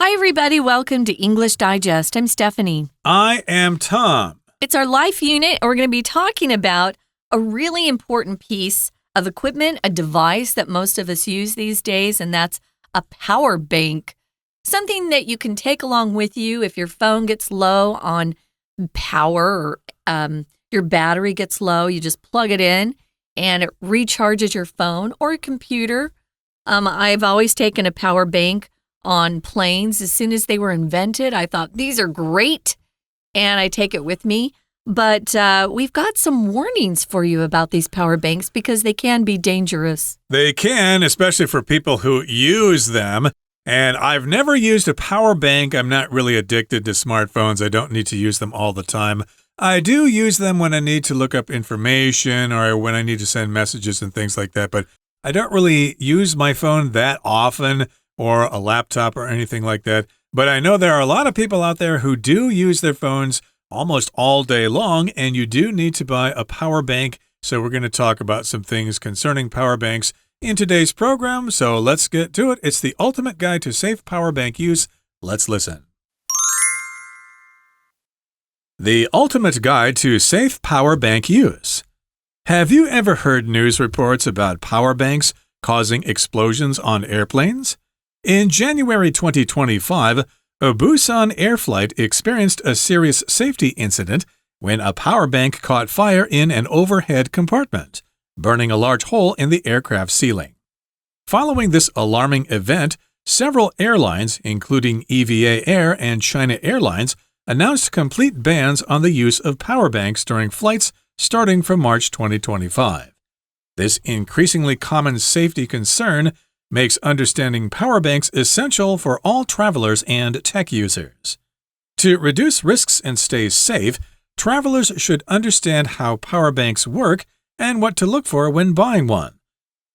Hi, everybody. Welcome to English Digest. I'm Stephanie. I am Tom. It's our life unit, and we're going to be talking about a really important piece of equipment, a device that most of us use these days, and that's a power bank. Something that you can take along with you if your phone gets low on power or your battery gets low. You just plug it in, and it recharges your phone or a computer. I've always taken a power bank on planes. As soon as they were invented, I thought, these are great, and I take it with me. But we've got some warnings for you about these power banks because they can be dangerous. They can, especially for people who use them. And I've never used a power bank. I'm not really addicted to smartphones. I don't need to use them all the time. I do use them when I need to look up information or when I need to send messages and things like that. But I don't really use my phone that often, or a laptop or anything like that. But I know there are a lot of people out there who do use their phones almost all day long, and you do need to buy a power bank. So we're going to talk about some things concerning power banks in today's program. So let's get to it. It's the ultimate guide to safe power bank use. Let's listen. The ultimate guide to safe power bank use. Have you ever heard news reports about power banks causing explosions on airplanes? In January 2025, a Busan air flight experienced a serious safety incident when a power bank caught fire in an overhead compartment, burning a large hole in the aircraft ceiling. Following this alarming event, several airlines, including EVA Air and China Airlines, announced complete bans on the use of power banks during flights starting from March 2025. This increasingly common safety concern makes understanding power banks essential for all travelers and tech users. To reduce risks and stay safe, travelers should understand how power banks work and what to look for when buying one.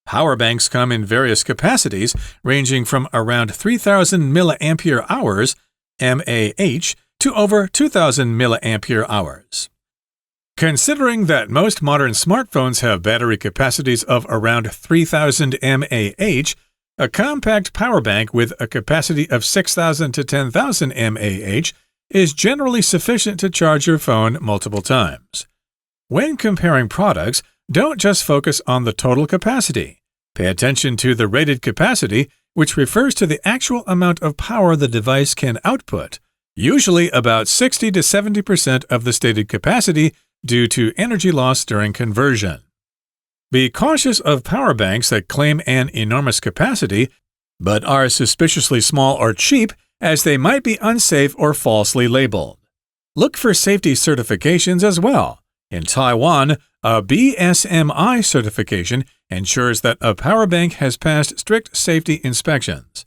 Power banks come in various capacities, ranging from around 3,000 milliampere hours mAh to over 2,000 milliampere hours. Considering that most modern smartphones have battery capacities of around 3,000 mAh, a compact power bank with a capacity of 6,000 to 10,000 mAh is generally sufficient to charge your phone multiple times. When comparing products, don't just focus on the total capacity. Pay attention to the rated capacity, which refers to the actual amount of power the device can output, usually about 60 to 70% of the stated capacity due to energy loss during conversion. Be cautious of power banks that claim an enormous capacity but are suspiciously small or cheap, as they might be unsafe or falsely labeled. Look for safety certifications as well. In Taiwan, a BSMI certification ensures that a power bank has passed strict safety inspections.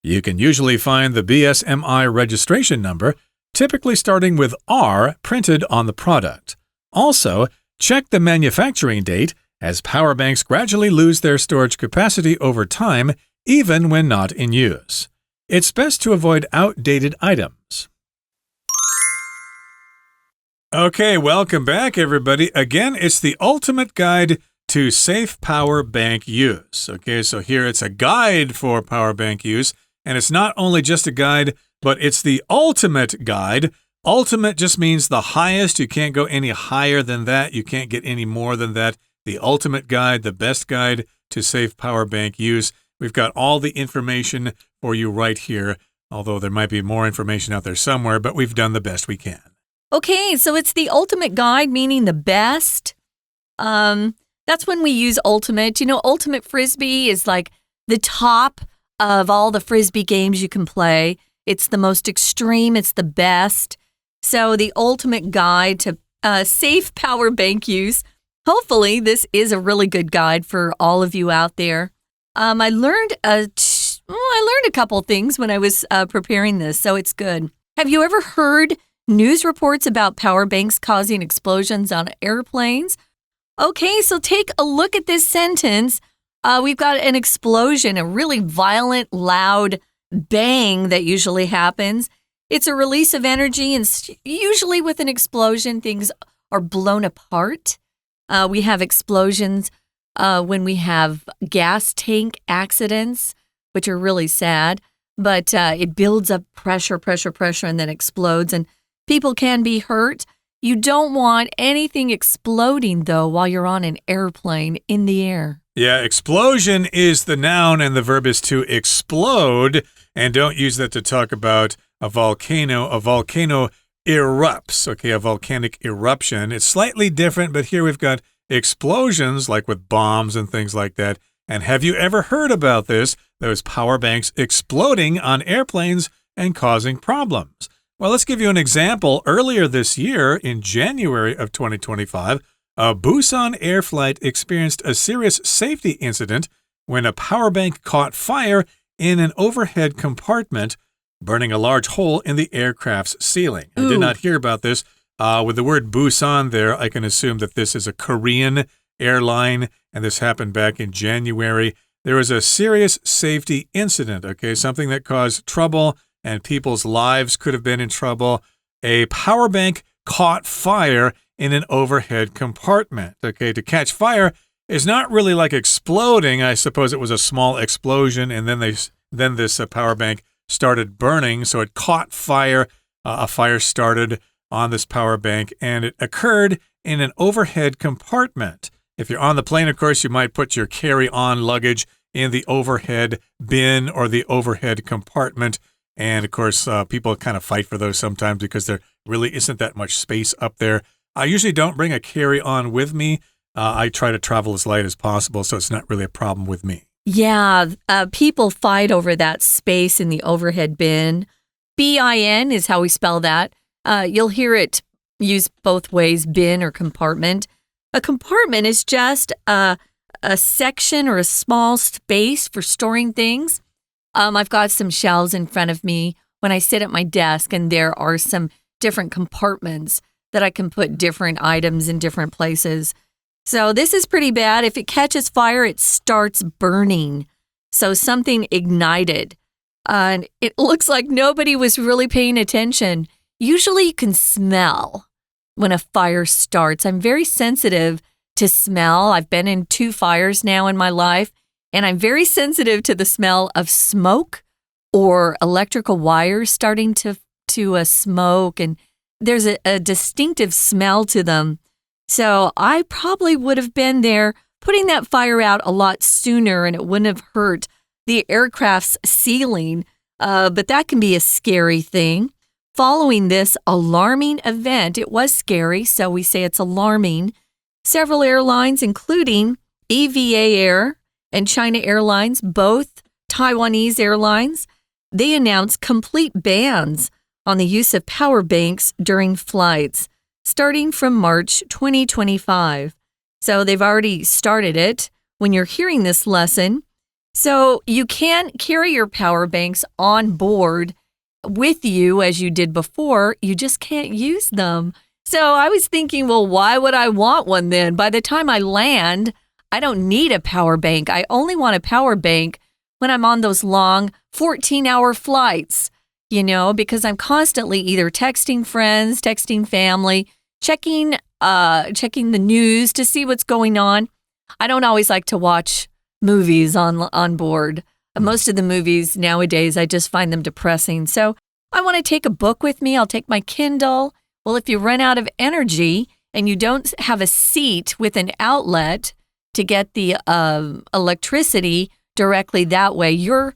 You can usually find the BSMI registration number, typically starting with R printed on the product. Also, check the manufacturing date, as power banks gradually lose their storage capacity over time, even when not in use. It's best to avoid outdated items. Okay, welcome back, everybody. Again, it's the ultimate guide to safe power bank use. Okay, so here it's a guide for power bank use, and it's not only just a guide, but it's the ultimate guide. Ultimate just means the highest. You can't go any higher than that. You can't get any more than that. The ultimate guide, the best guide to safe power bank use. We've got all the information for you right here, although there might be more information out there somewhere, but we've done the best we can. Okay, so it's the ultimate guide, meaning the best. That's when we use ultimate. You know, ultimate frisbee is like the top of all the frisbee games you can play. It's the most extreme. It's the best. So the ultimate guide to safe power bank use. Hopefully, this is a really good guide for all of you out there. I learned a couple things when I was preparing this, so it's good. Have you ever heard news reports about power banks causing explosions on airplanes? Okay, so take a look at this sentence. We've got an explosion, a really violent, loud bang that usually happens. It's a release of energy, and usually with an explosion, things are blown apart. We have explosions when we have gas tank accidents, which are really sad. but it builds up pressure, and then explodes, and people can be hurt. You don't want anything exploding, though, while you're on an airplane in the air. Yeah, explosion is the noun, and the verb is to explode, and don't use that to talk about a volcano. A volcano erupts, okay, a volcanic eruption. It's slightly different, but here we've got explosions, like with bombs and things like that. And have you ever heard about this? Those power banks exploding on airplanes and causing problems. Well, let's give you an example. Earlier this year, in January of 2025, a Busan air flight experienced a serious safety incident when a power bank caught fire in an overhead compartment, burning a large hole in the aircraft's ceiling. I did not hear about this. With the word Busan there, I can assume that this is a Korean airline, and this happened back in January. There was a serious safety incident, okay, something that caused trouble, and people's lives could have been in trouble. A power bank caught fire in an overhead compartment, okay? To catch fire is not really like exploding. I suppose it was a small explosion, and then this power bank started burning, so it caught fire. A fire started on this power bank, and it occurred in an overhead compartment. If you're on the plane, of course, you might put your carry-on luggage in the overhead bin or the overhead compartment. And, of course, people kind of fight for those sometimes because there really isn't that much space up there. I usually don't bring a carry-on with me. I try to travel as light as possible, so it's not really a problem with me. Yeah, people fight over that space in the overhead bin. bin is how we spell that. You'll hear it used both ways, bin or compartment. A compartment is just a section or a small space for storing things. I've got some shelves in front of me when I sit at my desk, and there are some different compartments that I can put different items in different places. So this is pretty bad. If it catches fire, it starts burning. So something ignited. And it looks like nobody was really paying attention. Usually you can smell when a fire starts. I'm very sensitive to smell. I've been in 2 fires now in my life, and I'm very sensitive to the smell of smoke or electrical wires starting to smoke, and there's a distinctive smell to them. So I probably would have been there putting that fire out a lot sooner, and it wouldn't have hurt the aircraft's ceiling, but that can be a scary thing. Following this alarming event, it was scary, so we say it's alarming. Several airlines, including EVA Air and China Airlines, both Taiwanese airlines, they announced complete bans on the use of power banks during flights, starting from March 2025. So they've already started it when you're hearing this lesson. So you can't carry your power banks on board with you as you did before. You just can't use them. So I was thinking, well, why would I want one then? By the time I land, I don't need a power bank. I only want a power bank when I'm on those long 14-hour flights, because I'm constantly either texting friends, texting family, checking the news to see what's going on. I don't always like to watch movies on board. Most of the movies nowadays, I just find them depressing. So I want to take a book with me. I'll take my Kindle. Well, if you run out of energy and you don't have a seat with an outlet to get the electricity directly that way, you're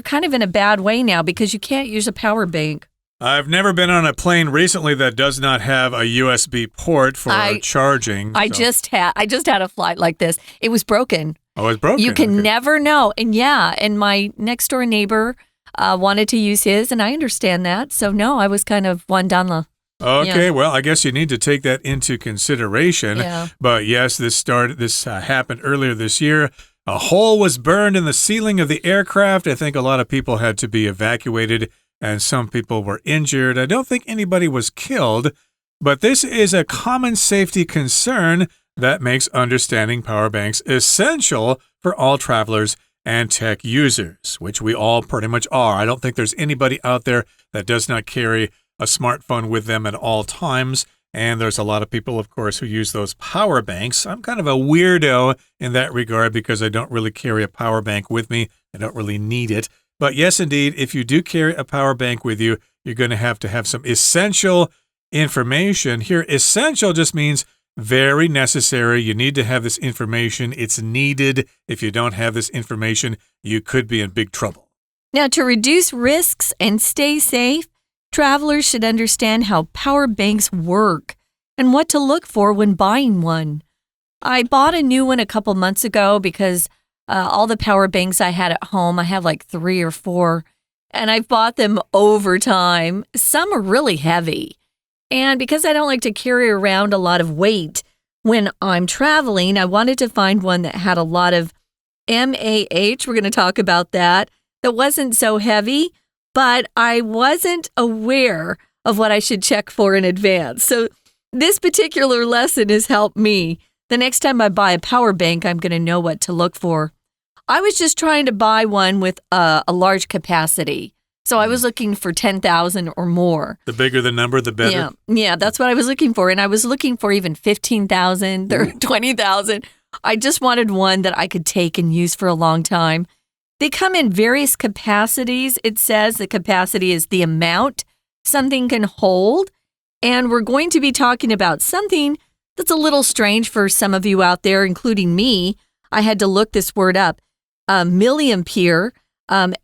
kind of in a bad way now because you can't use a power bank. I've never been on a plane recently that does not have a USB port for charging. I just had a flight like this. It was broken. Oh, it's broken. You can never know. And my next door neighbor wanted to use his, and I understand that. So no, I was kind of one down the. Okay, well, I guess you need to take that into consideration. Yeah. But yes, this happened earlier this year. A hole was burned in the ceiling of the aircraft. I think a lot of people had to be evacuated, and some people were injured. I don't think anybody was killed, but this is a common safety concern that makes understanding power banks essential for all travelers and tech users, which we all pretty much are. I don't think there's anybody out there that does not carry a smartphone with them at all times. And there's a lot of people, of course, who use those power banks. I'm kind of a weirdo in that regard because I don't really carry a power bank with me. I don't really need it. But yes, indeed, if you do carry a power bank with you, you're going to have some essential information. Here, essential just means very necessary. You need to have this information. It's needed. If you don't have this information, you could be in big trouble. Now, to reduce risks and stay safe, travelers should understand how power banks work and what to look for when buying one. I bought a new one a couple months ago because all the power banks I had at home, I have like 3 or 4, and I've bought them over time. Some are really heavy. And because I don't like to carry around a lot of weight when I'm traveling, I wanted to find one that had a lot of MAH. We're going to talk about that wasn't so heavy, but I wasn't aware of what I should check for in advance. So this particular lesson has helped me. The next time I buy a power bank, I'm going to know what to look for. I was just trying to buy one with a large capacity. So I was looking for 10,000 or more. The bigger the number, the better? Yeah, that's what I was looking for. And I was looking for even 15,000 or 20,000. I just wanted one that I could take and use for a long time. They come in various capacities. It says the capacity is the amount something can hold. And we're going to be talking about something that's a little strange for some of you out there, including me. I had to look this word up. Milliampere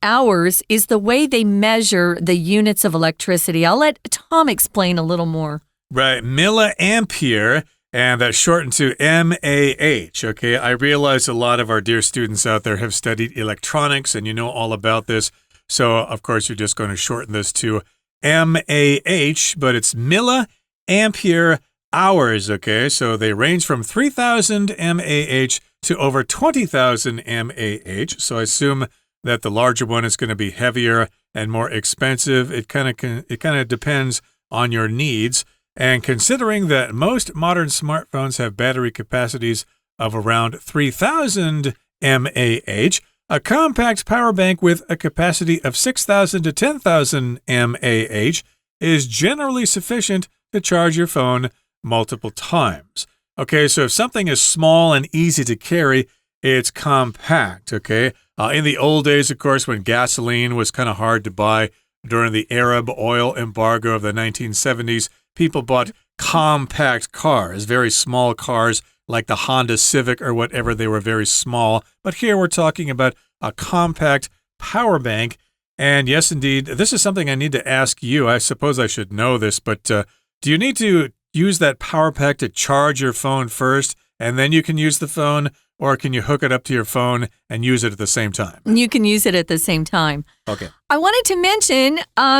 hours is the way they measure the units of electricity. I'll let Tom explain a little more. Right, milliampere, and that's shortened to MAH, okay? I realize a lot of our dear students out there have studied electronics, and you know all about this. So, of course, you're just going to shorten this to MAH, but it's milliampere hours, okay? So they range from 3,000 MAH to over 20,000 MAH. So I assume that the larger one is going to be heavier and more expensive. It kind of depends on your needs. And considering that most modern smartphones have battery capacities of around 3,000 mAh, a compact power bank with a capacity of 6,000 to 10,000 mAh is generally sufficient to charge your phone multiple times. Okay, so if something is small and easy to carry, it's compact, okay? In the old days, of course, when gasoline was kind of hard to buy during the Arab oil embargo of the 1970s, people bought compact cars, very small cars like the Honda Civic or whatever. They were very small. But here we're talking about a compact power bank. And yes, indeed, this is something I need to ask you. I suppose I should know this, but do you need to use that power pack to charge your phone first, and then you can use the phone? Or can you hook it up to your phone and use it at the same time? You can use it at the same time. Okay. I wanted to mention,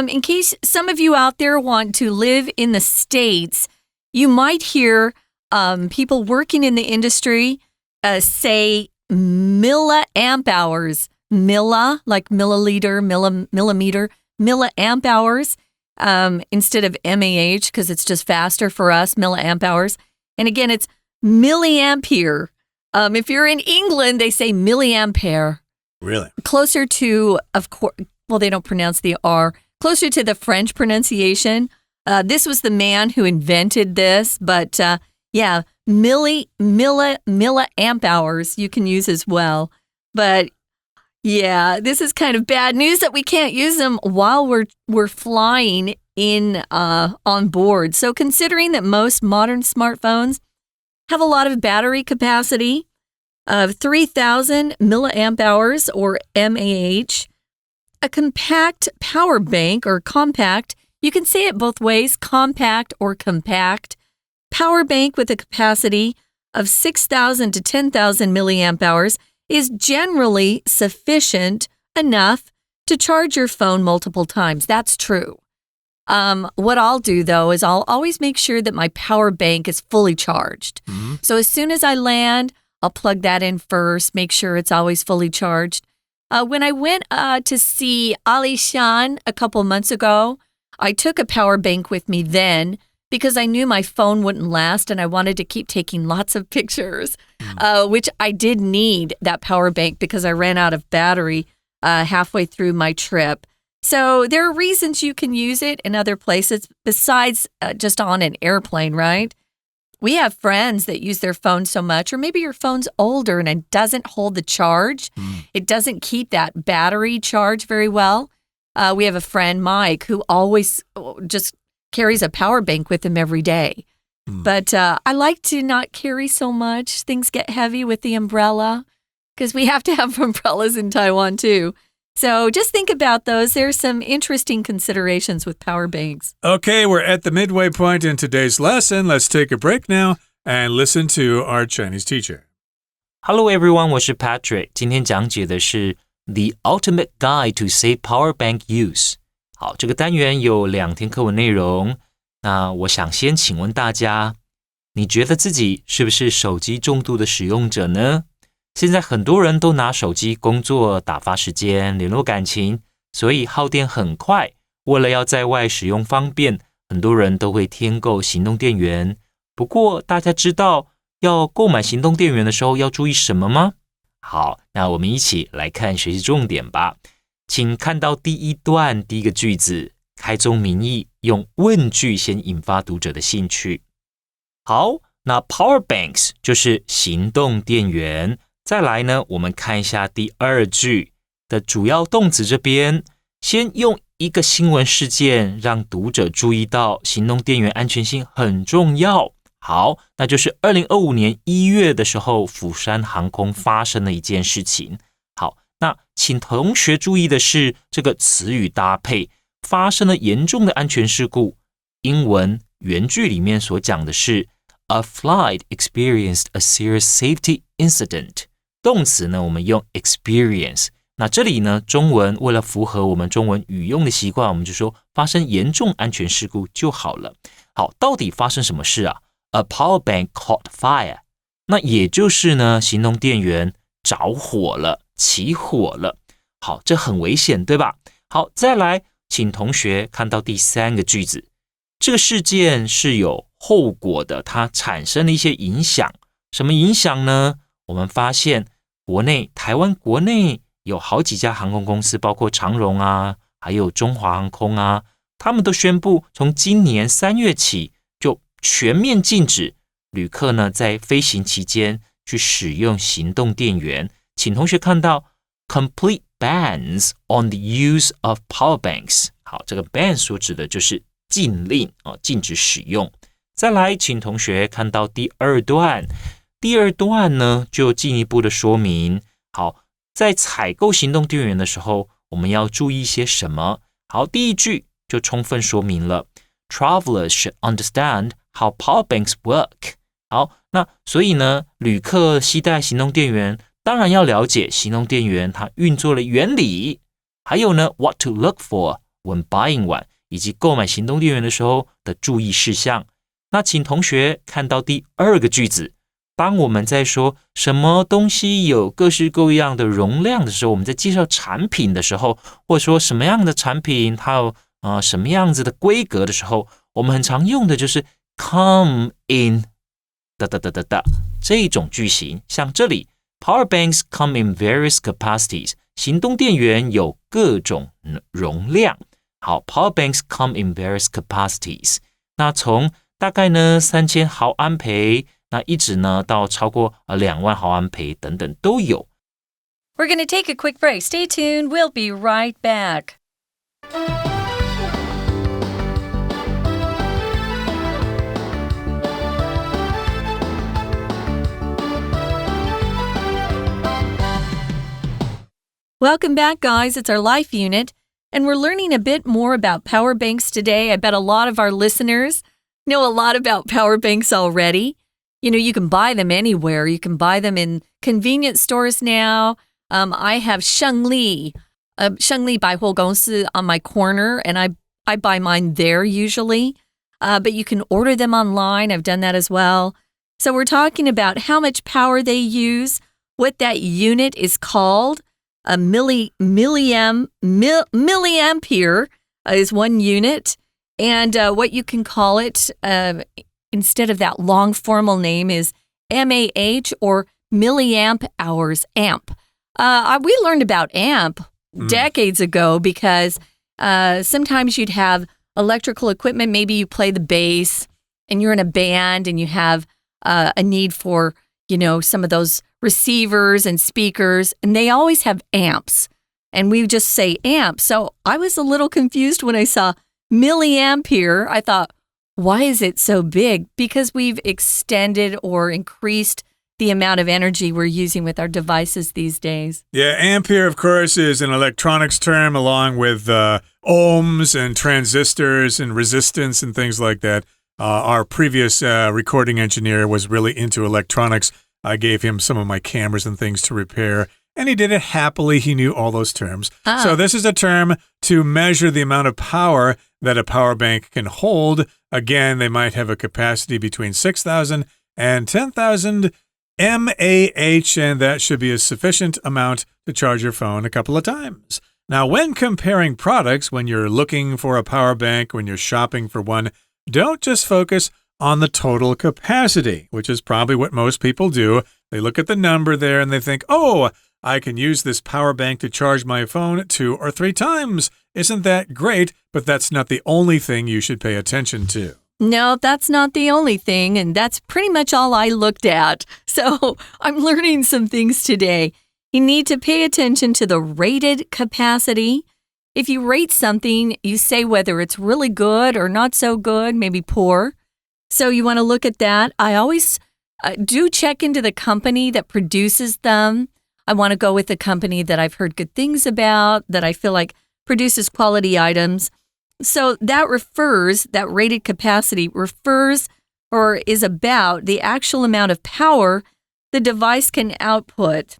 in case some of you out there want to live in the States, you might hear people working in the industry say milliamp hours. Milla, like milliliter, millimeter, milliamp hours instead of MAH because it's just faster for us, milliamp hours. And again, it's milliampere. If you're in England, they say milliampere. Really? Closer to, of course, well, they don't pronounce the R. Closer to the French pronunciation. This was the man who invented this, but yeah, milliamp hours you can use as well. But yeah, this is kind of bad news that we can't use them while we're flying in on board. So considering that most modern smartphones have a lot of battery capacity of 3,000 milliamp hours or mAh. A compact power bank or compact, you can say it both ways, compact or compact, power bank with a capacity of 6,000 to 10,000 milliamp hours is generally sufficient enough to charge your phone multiple times. That's true. What I'll do, though, is I'll always make sure that my power bank is fully charged. Mm-hmm. So as soon as I land, I'll plug that in first, make sure it's always fully charged. When I went to see Ali Shan a couple months ago, I took a power bank with me then because I knew my phone wouldn't last and I wanted to keep taking lots of pictures, which I did need that power bank because I ran out of battery halfway through my trip. So there are reasons you can use it in other places besides just on an airplane, right? We have friends that use their phone so much, or maybe your phone's older and it doesn't hold the charge. It doesn't keep that battery charge very well. We have a friend, Mike, who always just carries a power bank with him every day. But I like to not carry so much. Things get heavy with the umbrella because we have to have umbrellas in Taiwan too. So just think about those. There's some interesting considerations with power banks. Okay, we're at the midway point in today's lesson. Let's take a break now and listen to our Chinese teacher. Hello everyone, 我是 Patrick. 今天讲解的是 The Ultimate Guide to Save Power Bank Use. 好，这个单元有2天课文内容。那我想先请问大家，你觉得自己是不是手机重度的使用者呢？现在很多人都拿手机工作、打发时间、联络感情，所以耗电很快。为了要在外使用方便，很多人都会添购行动电源。不过，大家知道要购买行动电源的时候要注意什么吗？好，那我们一起来看学习重点吧。请看到第一段第一个句子，开宗明义，用问句先引发读者的兴趣。好，那 power banks 就是行动电源。再来呢，我们看一下第2句的主要动词这边，先用一个新闻事件让读者注意到行动电源安全性很重要。好，那就是2025年1月的时候，釜山航空发生了一件事情。好，那请同学注意的是这个词语搭配，发生了严重的安全事故。英文原句里面所讲的是 A flight experienced a serious safety incident。动词呢，我们用 experience。那这里呢，中文为了符合我们中文语用的习惯，我们就说发生严重安全事故就好了。好，到底发生什么事啊？ A power bank caught fire。那也就是呢，行动电源着火了，起火了。好，这很危险，对吧？好，再来，请同学看到第3个句子。这个事件是有后果的，它产生了一些影响。什么影响呢？我们发现台湾国内有好几家航空公司，包括长荣啊，还有中华航空啊，他们都宣布从今年3月起就全面禁止旅客呢在飞行期间去使用行动电源。请同学看到 complete bans on the use of power banks。 好，这个 ban 所指的就是禁令，禁止使用。再来，请同学看到第2段。第2段呢，就进一步的说明，好，在采购行动电源的时候，我们要注意些什么？好，第1句就充分说明了 Travelers should understand how power banks work。 好，那所以呢，旅客携带行动电源，当然要了解行动电源它运作的原理，还有呢 what to look for when buying one， 以及购买行动电源的时候的注意事项。那请同学看到第2个句子，当我们在说什么东西有各式各样的容量的时候，我们在介绍产品的时候，或者说什么样的产品它有什么样子的规格的时候，我们很常用的就是 come in 这种句型。像这里 Power banks come in various capacities， 行动电源有各种容量。好， Power banks come in various capacities。 那从大概呢3000毫安培，那一直呢到超过2万毫安培等等都有。 We're going to take a quick break. Stay tuned. We'll be right back. Welcome back, guys. It's our life unit, and we're learning a bit more about power banks today. I bet a lot of our listeners know a lot about power banks already. You know, you can buy them anywhere. You can buy them in convenience stores now. I have Shengli 百货公司 on my corner, and I buy mine there usually. But you can order them online. I've done that as well. So we're talking about how much power they use, what that unit is called. A milliampere is 1 unit, and what you can call it instead of that long formal name is mAh or milliamp hours, amp. We learned about amp decades ago because sometimes you'd have electrical equipment. Maybe you play the bass and you're in a band and you have a need for, some of those receivers and speakers, and they always have amps. And we just say amp. So I was a little confused when I saw milliampere. I thought, why is it so big? Because we've extended or increased the amount of energy we're using with our devices these days. Yeah, ampere, of course, is an electronics term along with ohms and transistors and resistance and things like that. Our previous recording engineer was really into electronics. I gave him some of my cameras and things to repair, and he did it happily. He knew all those terms. So this is a term to measure the amount of power that a power bank can hold. Again, they might have a capacity between 6,000 and 10,000 mAh, and that should be a sufficient amount to charge your phone a couple of times. Now, when comparing products, when you're looking for a power bank, when you're shopping for one, don't just focus on the total capacity, which is probably what most people do. They look at the number there and they think, oh, I can use this power bank to charge my phone 2 or 3 times. Isn't that great? But that's not the only thing you should pay attention to. No, that's not the only thing, and that's pretty much all I looked at. So I'm learning some things today. You need to pay attention to the rated capacity. If you rate something, you say whether it's really good or not so good, maybe poor. So you want to look at that. I always do check into the company that produces them. I want to go with the company that I've heard good things about, that I feel like produces quality items. So that rated capacity refers or is about the actual amount of power the device can output.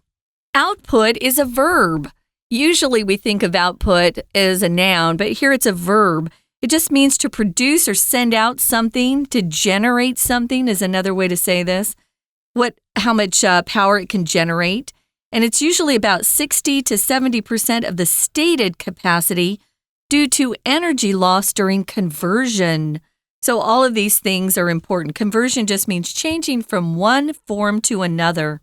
Output is a verb. Usually we think of output as a noun, but here it's a verb. It just means to produce or send out something, to generate something is another way to say this. How much power it can generate. And it's usually about 60 to 70% of the stated capacity due to energy loss during conversion. So all of these things are important. Conversion just means changing from one form to another.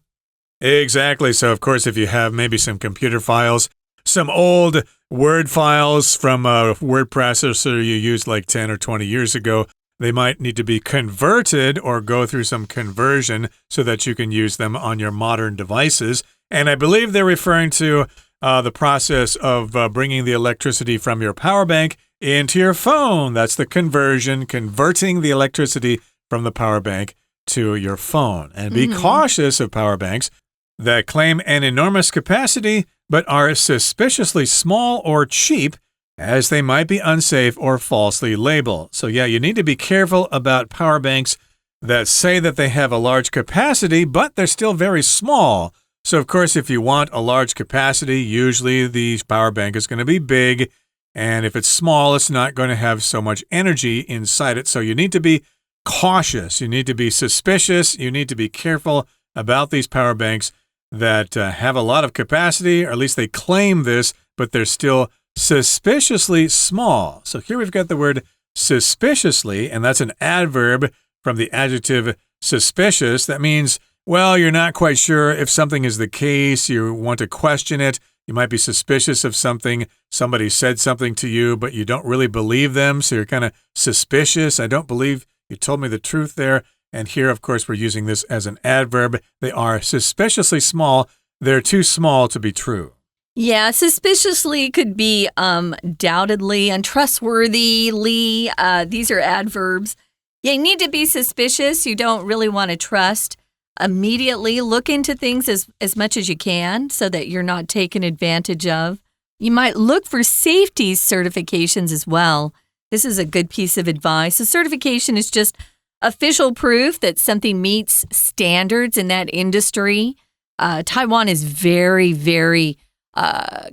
Exactly. So, of course, if you have maybe some computer files, some old Word files from a word processor you used like 10 or 20 years ago, they might need to be converted or go through some conversion so that you can use them on your modern devices. And I believe they're referring to the process of bringing the electricity from your power bank into your phone. That's the conversion, converting the electricity from the power bank to your phone. And be cautious of power banks that claim an enormous capacity but are suspiciously small or cheap, as they might be unsafe or falsely labeled. So yeah, you need to be careful about power banks that say that they have a large capacity, but they're still very small. So, of course, if you want a large capacity, usually the power bank is going to be big. And if it's small, it's not going to have so much energy inside it. So you need to be cautious. You need to be suspicious. You need to be careful about these power banks that have a lot of capacity, or at least they claim this, but they're still suspiciously small. So here we've got the word suspiciously, and that's an adverb from the adjective suspicious. That means, well, you're not quite sure if something is the case. You want to question it. You might be suspicious of something. Somebody said something to you, but you don't really believe them, so you're kind of suspicious. I don't believe you told me the truth there. And here, of course, we're using this as an adverb. They are suspiciously small. They're too small to be true. Yeah, suspiciously could be doubtedly, untrustworthily. These are adverbs. You need to be suspicious. You don't really want to trust. Immediately look into things as much as you can so that you're not taken advantage of. You might look for safety certifications as well. This is a good piece of advice. A certification is just official proof that something meets standards in that industry. Taiwan is very, very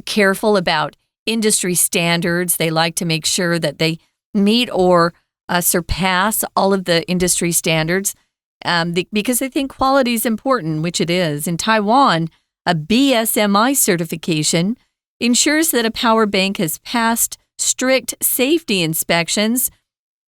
careful about industry standards. They like to make sure that they meet or surpass all of the industry standards because they think quality is important, which it is. In Taiwan, a BSMI certification ensures that a power bank has passed strict safety inspections.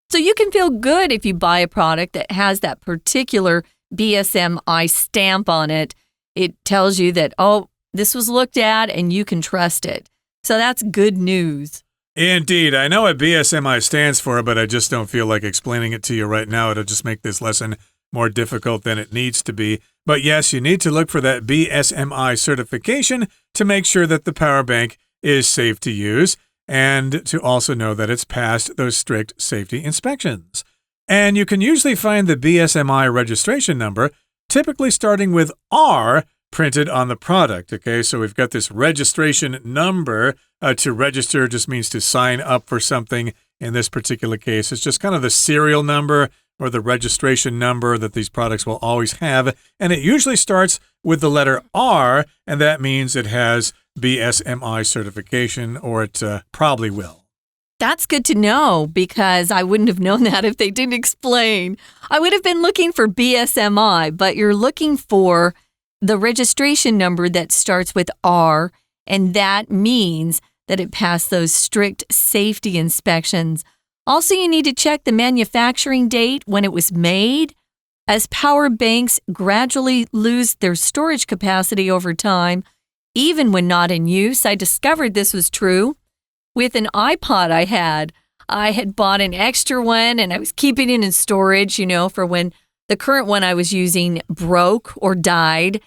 So you can feel good if you buy a product that has that particular BSMI stamp on it. It tells you that, oh, this was looked at and you can trust it. So that's good news. Indeed. I know what BSMI stands for, but I just don't feel like explaining it to you right now. It'll just make this lesson more difficult than it needs to be. But yes, you need to look for that BSMI certification to make sure that the power bank is safe to use and to also know that it's passed those strict safety inspections. And you can usually find the BSMI registration number, typically starting with R printed on the product. Okay, so we've got this registration number. To register just means to sign up for something. In this particular case, it's just kind of the serial number or the registration number that these products will always have. And it usually starts with the letter R, and that means it has BSMI certification, or it probably will. That's good to know because I wouldn't have known that if they didn't explain. I would have been looking for BSMI, but you're looking for the registration number that starts with R, and that means that it passed those strict safety inspections. Also, you need to check the manufacturing date when it was made. As power banks gradually lose their storage capacity over time, even when not in use, I discovered this was true. With an iPod I had bought an extra one and I was keeping it in storage, for when the current one I was using broke or died.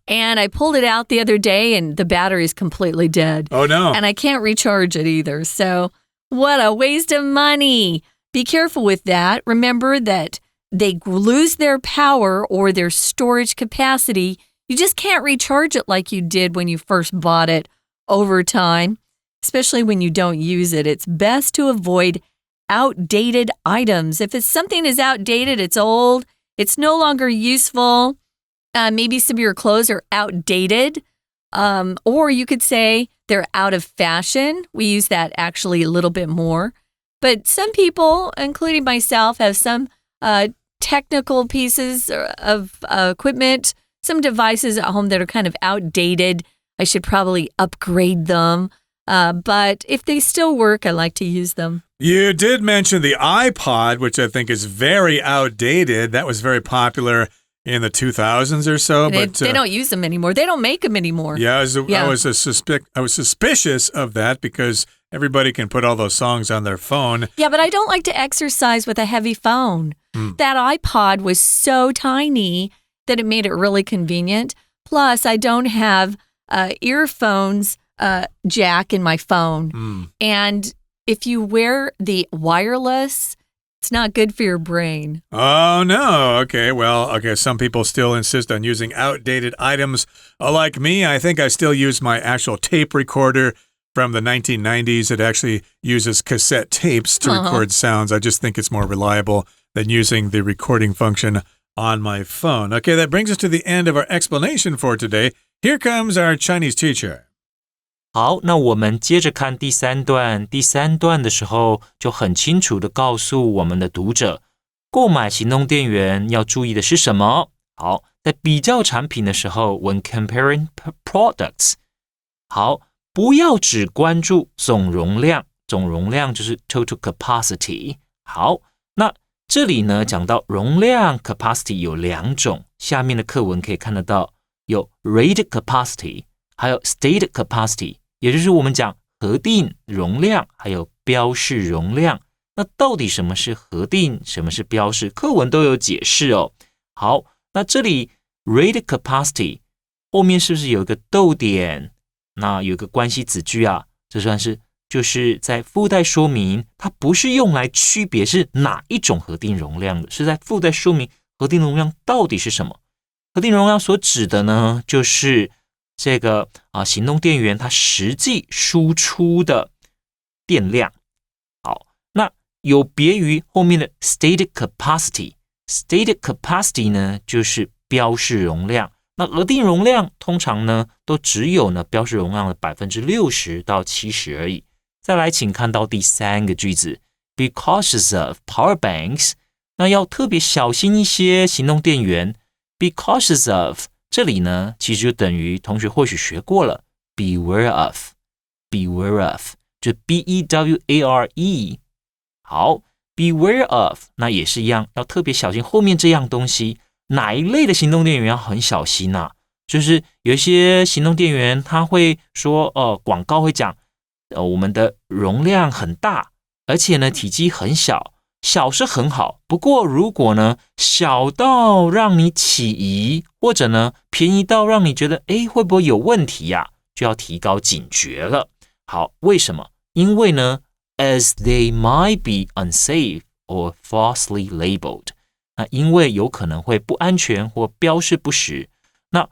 And I pulled it out the other day and the battery is completely dead. Oh, no. And I can't recharge it either. So what a waste of money. Be careful with that. Remember that they lose their power or their storage capacity. You just can't recharge it like you did when you first bought it over time, especially when you don't use it. It's best to avoid outdated items. If something is outdated, it's old, it's no longer useful. Maybe some of your clothes are outdated, or you could say they're out of fashion. We use that actually a little bit more. But some people, including myself, have some technical pieces of equipment, some devices at home that are kind of outdated. I should probably upgrade them. But if they still work, I like to use them. You did mention the iPod, which I think is very outdated. That was very popular in the 2000s or so. But they don't use them anymore. They don't make them anymore. Yeah, I was suspicious of that because everybody can put all those songs on their phone. Yeah, but I don't like to exercise with a heavy phone. That iPod was so tiny that it made it really convenient. Plus, I don't have earphones jack in my phone. And if you wear the wireless, it's not good for your brain. Oh, no. Okay, some people still insist on using outdated items. Like me, I think I still use my actual tape recorder from the 1990s. It actually uses cassette tapes to record sounds. I just think it's more reliable than using the recording function on my phone. Okay, that brings us to the end of our explanation for today. Here comes our Chinese teacher. 好，那我们接着看第三段。第三段的时候，就很清楚的告诉我们的读者，购买行动电源要注意的是什么。好，在比较产品的时候 ，when comparing products， 好，不要只关注总容量，总容量就是 total capacity。好，那这里呢讲到容量 capacity 有两种，下面的课文可以看得到，有 rated capacity。还有 stated capacity， 也就是我们讲核定容量，还有标示容量。那到底什么是核定，什么是标示？课文都有解释哦。好，那这里 rated capacity 后面是不是有一个逗点？那有一个关系子句啊，这算是就是在附带说明，它不是用来区别是哪一种核定容量的，是在附带说明核定容量到底是什么。核定容量所指的呢，就是这个行动电源它实际输出的电量。好，那有别于后面的 stated capacity。stated capacity 呢，就是标示容量。那核定容量通常呢，都只有呢标示容量的 60% 到 70% 而已。再来，请看到第三个句子 ，be cautious of power banks。那要特别小心一些行动电源 ，be cautious of。这里呢，其实就等于同学或许学过了 ，beware of，beware of， 就 B-E-W-A-R-E。好 ，beware of， 那也是一样，要特别小心后面这样东西。哪一类的行动电源要很小心啊？就是有一些行动电源，它会说，广告会讲我们的容量很大，而且呢体积很小，小是很好，不过如果呢小到让你起疑，或者呢便宜到让你觉得会不会有问题呀，就要提高警觉了。好，为什么？因为呢 as they might be unsafe or falsely labeled， 那因为有可能会不安全或标示不实。那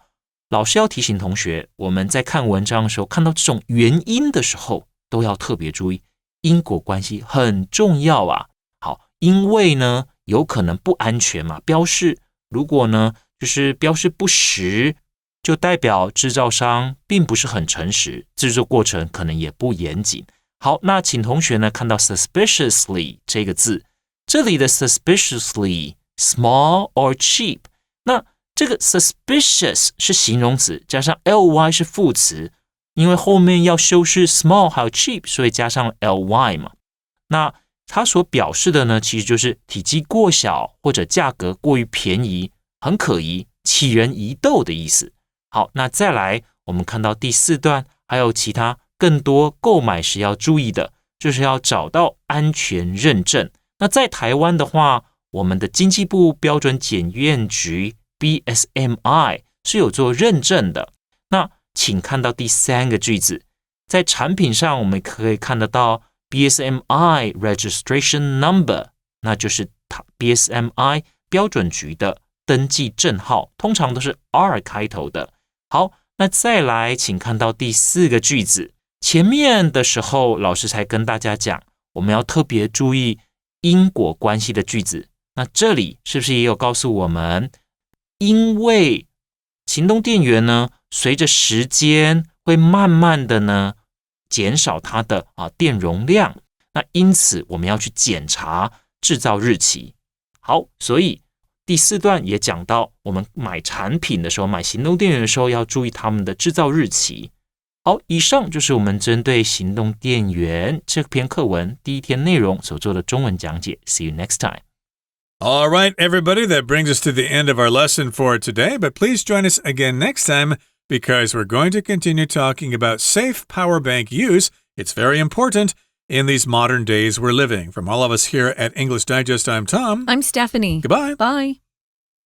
老师要提醒同学，我们在看文章的时候，看到这种原因的时候，都要特别注意，因果关系很重要啊。好，因为呢有可能不安全嘛，标示如果呢就是标示不实，就代表制造商并不是很诚实，制作过程可能也不严谨。好，那请同学呢看到 suspiciously 这个字，这里的 suspiciously small or cheap， 那这个 suspicious 是形容词，加上 ly 是副词，因为后面要修饰 small 还有 cheap， 所以加上 ly 嘛。那它所表示的呢，其实就是体积过小或者价格过于便宜，很可疑，起人疑窦的意思。好，那再来我们看到第4段，还有其他更多购买时要注意的，就是要找到安全认证。那在台湾的话，我们的经济部标准检验局 BSMI 是有做认证的。那请看到第3个句子，在产品上我们可以看得到 BSMI registration number， 那就是 BSMI 标准局的登记证号，通常都是 R 开头的。好，那再来请看到第4个句子，前面的时候老师才跟大家讲，我们要特别注意因果关系的句子。那这里是不是也有告诉我们，因为行动电源呢随着时间会慢慢的呢减少它的电容量，那因此我们要去检查制造日期。好，所以第4段也讲到，我们买产品的时候，买行动电源的时候要注意他们的制造日期。好，以上就是我们针对行动电源这篇课文第1天内容所做的中文讲解。See you next time. All right, everybody, that brings us to the end of our lesson for today, but please join us again next time because we're going to continue talking about safe power bank use. It's very important in these modern days we're living. From all of us here at English Digest, I'm Tom. I'm Stephanie. Goodbye. Bye.